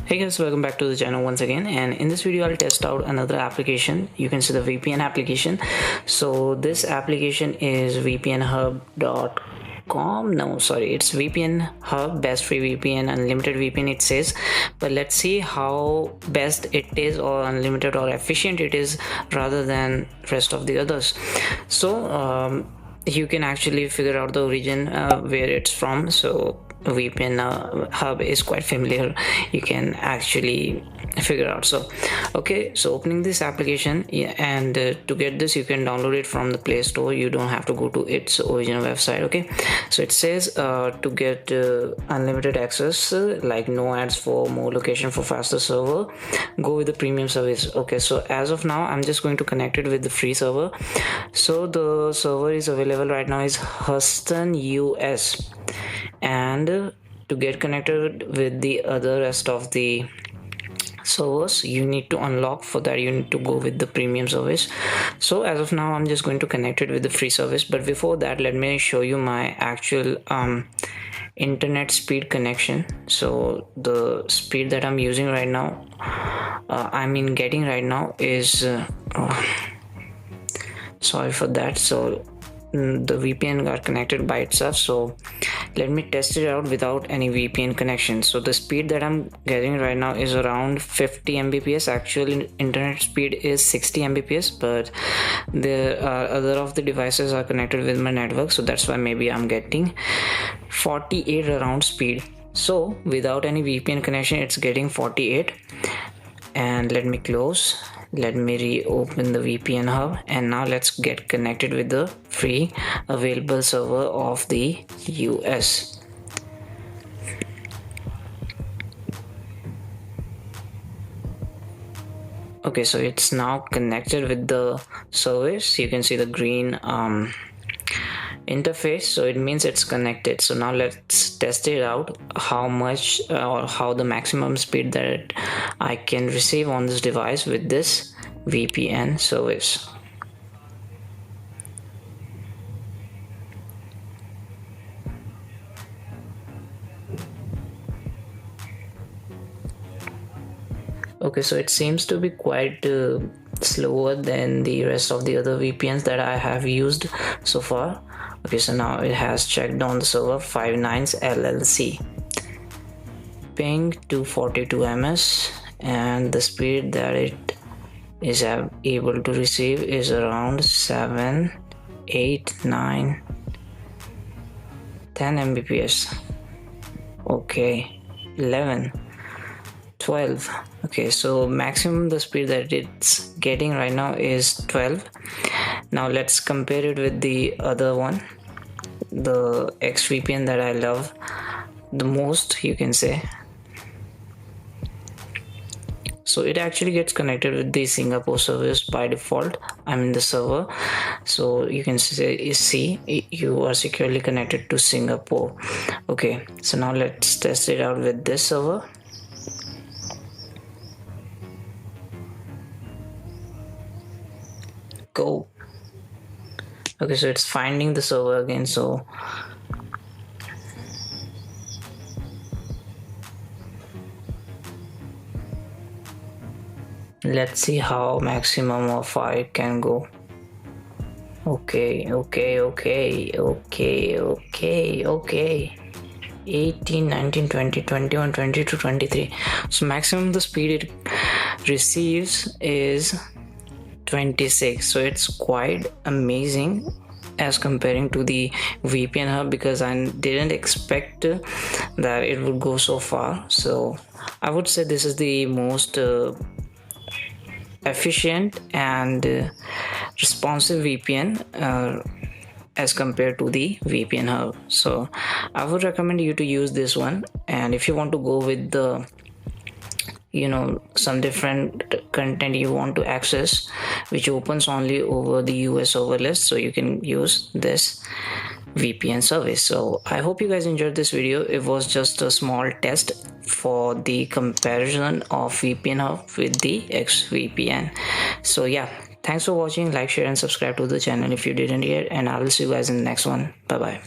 Hey guys, welcome back to the channel once again, and in this video I'll test out another application. You can see the VPN application. So this application is VPNHub.com. No, sorry, it's VPN Hub, best free VPN, unlimited VPN it says. But let's see how best it is, or unlimited or efficient it is, rather than rest of the others. So you can actually figure out the origin where it's from. So VPN hub is quite familiar, you can actually figure out. So opening this application, and to get this you can download it from the Play Store. You don't have to go to its original website. Okay, so it says to get unlimited access, like no ads for more location for faster server, go with the premium service. Okay, so as of now I'm just going to connect it with the free server. So the server is available right now is Houston, US, and to get connected with the other rest of the servers you need to unlock. For that you need to go with the premium service. So as of now I'm just going to connect it with the free service, but before that let me show you my actual internet speed connection. So the speed that I'm using right now, getting right now is sorry for that. So the VPN got connected by itself, so let me test it out without any VPN connection. So the speed that I'm getting right now is around 50 Mbps. Actual internet speed is 60 Mbps, but the other of the devices are connected with my network, so that's why maybe I'm getting 48 around speed. So without any VPN connection it's getting 48. And let me close, let me reopen the VPN hub, and now let's get connected with the free available server of the US. Okay, so it's now connected with the service. You can see the green interface, so it means it's connected. So now let's test it out, how much or how the maximum speed that I can receive on this device with this VPN service. Okay, so it seems to be quite slower than the rest of the other VPNs that I have used so far. Okay, so now it has checked on the server 59s LLC, ping 242 ms, and the speed that it is able to receive is around 7, 8, 9, 10 Mbps. Okay, 11, 12. Okay, so maximum the speed that it's getting right now is 12. Now let's compare it with the other one, the Xvpn that I love the most, you can say. So it actually gets connected with the Singapore service by default. I'm in the server, so you can see you are securely connected to Singapore. Okay, so now let's test it out with this server. Go. Okay, so it's finding the server again. So let's see how maximum of I can go. Okay. 18, 19, 20, 21, 22, 23. So maximum the speed it receives is 26. So it's quite amazing as comparing to the VPN hub, because I didn't expect that it would go so far. So I would say this is the most efficient and responsive VPN as compared to the VPN hub. So I would recommend you to use this one. And if you want to go with the some different content you want to access, which opens only over the US server list, so you can use this VPN service. So I hope you guys enjoyed this video. It was just a small test for the comparison of VPN hub with the Xvpn. So yeah, thanks for watching. Like, share and subscribe to the channel if you didn't yet, and I will see you guys in the next one. Bye bye.